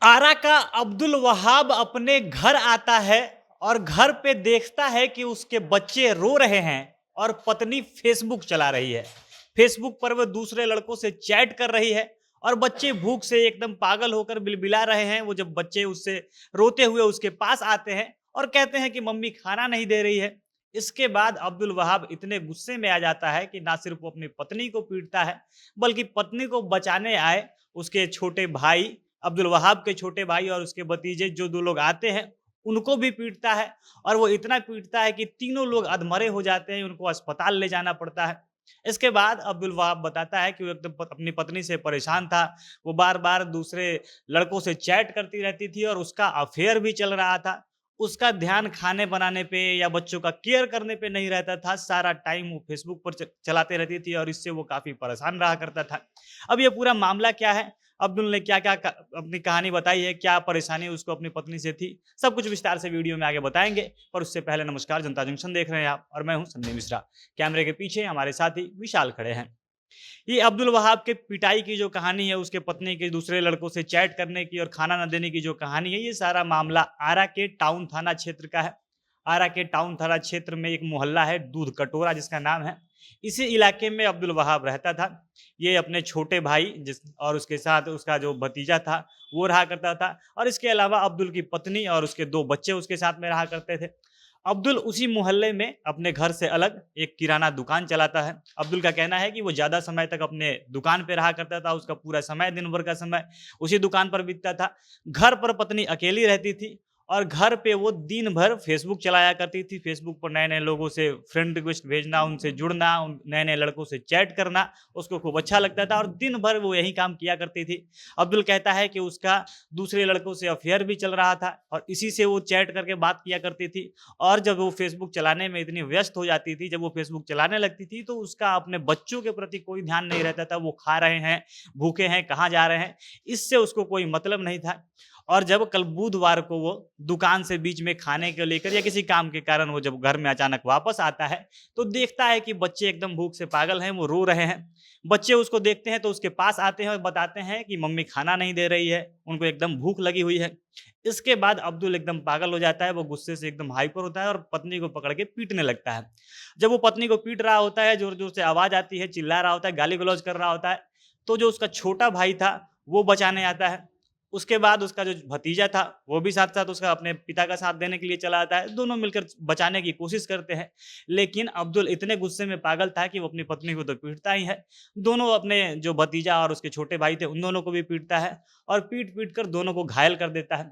आरा का अब्दुल वहाब अपने घर आता है और घर पे देखता है कि उसके बच्चे रो रहे हैं और पत्नी फेसबुक चला रही है। फेसबुक पर वह दूसरे लड़कों से चैट कर रही है और बच्चे भूख से एकदम पागल होकर बिलबिला रहे हैं। वो जब बच्चे उससे रोते हुए उसके पास आते हैं और कहते हैं कि मम्मी खाना नहीं दे रही है। इसके बाद अब्दुल वहाब इतने गुस्से में आ जाता है कि ना सिर्फ वो अपनी पत्नी को पीटता है, बल्कि पत्नी को बचाने आए उसके छोटे भाई अब्दुल वहाब के छोटे भाई और उसके भतीजे जो 2 लोग आते हैं, उनको भी पीटता है और वो इतना पीटता है कि तीनों लोग अधमरे हो जाते हैं, उनको अस्पताल ले जाना पड़ता है। इसके बाद अब्दुल वहाब बताता है कि वो एकदम प अपनी पत्नी से परेशान था। वो बार-बार दूसरे लड़कों से चैट करती रहती थी और उसका अफ़ेयर भी चल रहा था। उसका ध्यान खाने बनाने पे या बच्चों का केयर करने पे नहीं रहता था, सारा टाइम वो फ़ेसबुक पर चलाते रहती थी और इससे वो काफ़ी परेशान रहा करता था। अब ये पूरा मामला क्या है? अब्दुल ने क्या-क्या क अपनी कहानी बताई है, क्या परेशानी उसको अपनी पत्नी से थी, सब कुछ विस्तार से वीडियो में आगे बताएँगे। पर उससे पहले नमस्कार, जनता जंक्शन देख रहे हैं आप और मैं हूँ संदीप मिश्रा। कैमरे के पीछे हमारे साथी विशाल खड़े हैं। ये अब्दुल वहाब के पिटाई की जो कहानी है, उसके पत्नी के दूसरे लड़कों से चैट करने की और खाना ना देने की जो कहानी है, ये सारा मामला आरा के टाउन थाना क्षेत्र का है। आरा के टाउन थाना क्षेत्र में एक मोहल्ला है, दूध कटोरा जिसका नाम है। इसी इलाके में अब्दुल वहाब रहता था। ये अपने छोटे भाई जिस और उसके साथ उसका जो भतीजा था, वो रहा करता था और इसके अलावा अब्दुल की पत्नी और उसके 2 बच्चे उसके साथ में रहा करते थे। अब्दुल उसी मोहल्ले में अपने घर से अलग एक किराना दुकान चलाता है। अब्दुल का कहना है कि वो ज़्यादा समय तक अपने दुकान पे रहा करता था, उसका पूरा समय दिन भर का समय उसी दुकान पर बीतता था। घर पर पत्नी अकेली रहती थी और घर पे वो दिन भर फ़ेसबुक चलाया करती थी। फ़ेसबुक पर नए-नए लोगों से फ्रेंड रिक्वेस्ट भेजना, उनसे जुड़ना, उन नए-नए लड़कों से चैट करना, उसको खूब अच्छा लगता था और दिन भर वो यही काम किया करती थी। अब्दुल कहता है कि उसका दूसरे लड़कों से अफ़ेयर भी चल रहा था और इसी से वो चैट करके बात किया करती थी। और जब वो फ़ेसबुक चलाने में इतनी व्यस्त हो जाती थी, जब वो फ़ेसबुक चलाने लगती थी, तो उसका अपने बच्चों के प्रति कोई ध्यान नहीं रहता था। वो खा रहे हैं, भूखे हैं, कहाँ जा रहे हैं, इससे उसको कोई मतलब नहीं था। और जब कल बुधवार को वो दुकान से बीच में खाने को लेकर या किसी काम के कारण वो जब घर में अचानक वापस आता है, तो देखता है कि बच्चे एकदम भूख से पागल हैं, वो रो रहे हैं। बच्चे उसको देखते हैं तो उसके पास आते हैं और बताते हैं कि मम्मी खाना नहीं दे रही है, उनको एकदम भूख लगी हुई है। इसके बाद अब्दुल एकदम पागल हो जाता है, वो गुस्से से एकदम हाइपर होता है और पत्नी को पकड़ के पीटने लगता है। जब वो पत्नी को पीट रहा होता है, ज़ोर-ज़ोर से आवाज़ आती है, चिल्ला रहा होता है, गाली-गलौज कर रहा होता है, तो जो उसका छोटा भाई था, वो बचाने आता है। उसके बाद उसका जो भतीजा था, वो भी साथ-साथ उसका अपने पिता का साथ देने के लिए चला आता है। दोनों मिलकर बचाने की कोशिश करते हैं, लेकिन अब्दुल इतने गुस्से में पागल था कि वो अपनी पत्नी को तो पीटता ही है, दोनों अपने जो भतीजा और उसके छोटे भाई थे, उन दोनों को भी पीटता है और पीट-पीट कर दोनों को घायल कर देता है।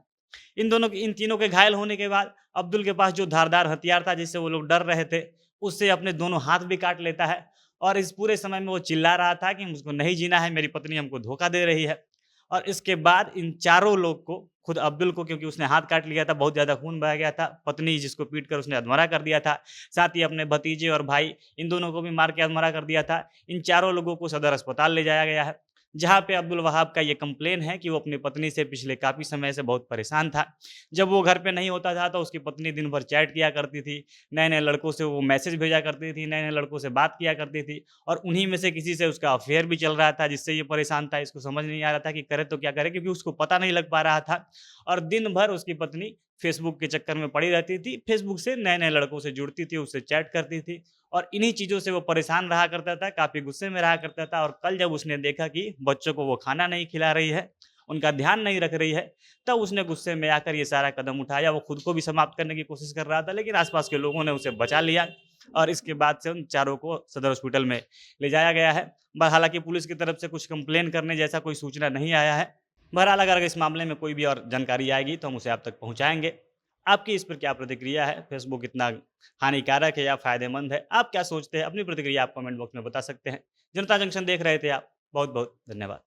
इन तीनों के घायल होने के बाद अब्दुल के पास जो धारदार हथियार था जिससे वो लोग डर रहे थे, उससे अपने दोनों हाथ भी काट लेता है और इस पूरे समय में वो चिल्ला रहा था कि मुझको नहीं जीना है, मेरी पत्नी हमको धोखा दे रही है। और इसके बाद इन चारों लोग को, खुद अब्दुल को क्योंकि उसने हाथ काट लिया था, बहुत ज़्यादा खून बह गया था, पत्नी जिसको पीट कर उसने अधमरा कर दिया था, साथ ही अपने भतीजे और भाई इन दोनों को भी मार के अधमरा कर दिया था। इन चारों लोगों को सदर अस्पताल ले जाया गया है। जहाँ पे अब्दुल वहाब का ये कंप्लेन है कि वो अपनी पत्नी से पिछले काफ़ी समय से बहुत परेशान था। जब वो घर पे नहीं होता था तो उसकी पत्नी दिन भर चैट किया करती थी, नए-नए लड़कों से वो मैसेज भेजा करती थी, नए-नए लड़कों से बात किया करती थी और उन्हीं में से किसी से उसका अफ़ेयर भी चल रहा था जिससे ये परेशान था। इसको समझ नहीं आ रहा था कि करे तो क्या करे क्योंकि उसको पता नहीं लग पा रहा था और दिन भर उसकी पत्नी फ़ेसबुक के चक्कर में पड़ी रहती थी। फ़ेसबुक से नए-नए लड़कों से जुड़ती थी, उससे चैट करती थी और इन्हीं चीज़ों से वो परेशान रहा करता था, काफ़ी गुस्से में रहा करता था और कल जब उसने देखा कि बच्चों को वो खाना नहीं खिला रही है, उनका ध्यान नहीं रख रही है, तब उसने गुस्से में आकर ये सारा कदम उठाया। वो खुद को भी समाप्त करने की कोशिश कर रहा था, लेकिन आस-पास के लोगों ने उसे बचा लिया और इसके बाद से उन चारों को सदर हॉस्पिटल में ले जाया गया है। हालाँकि पुलिस की तरफ से कुछ कंप्लेन करने जैसा कोई सूचना नहीं आया है। बहरहाल अगर इस मामले में कोई भी और जानकारी आएगी तो हम उसे आप तक पहुँचाएँगे। आपकी इस पर क्या प्रतिक्रिया है? फ़ेसबुक इतना हानिकारक है या फ़ायदेमंद है? आप क्या सोचते हैं? अपनी प्रतिक्रिया आप कमेंट बॉक्स में बता सकते हैं। जनता जंक्शन देख रहे थे आप। बहुत-बहुत धन्यवाद।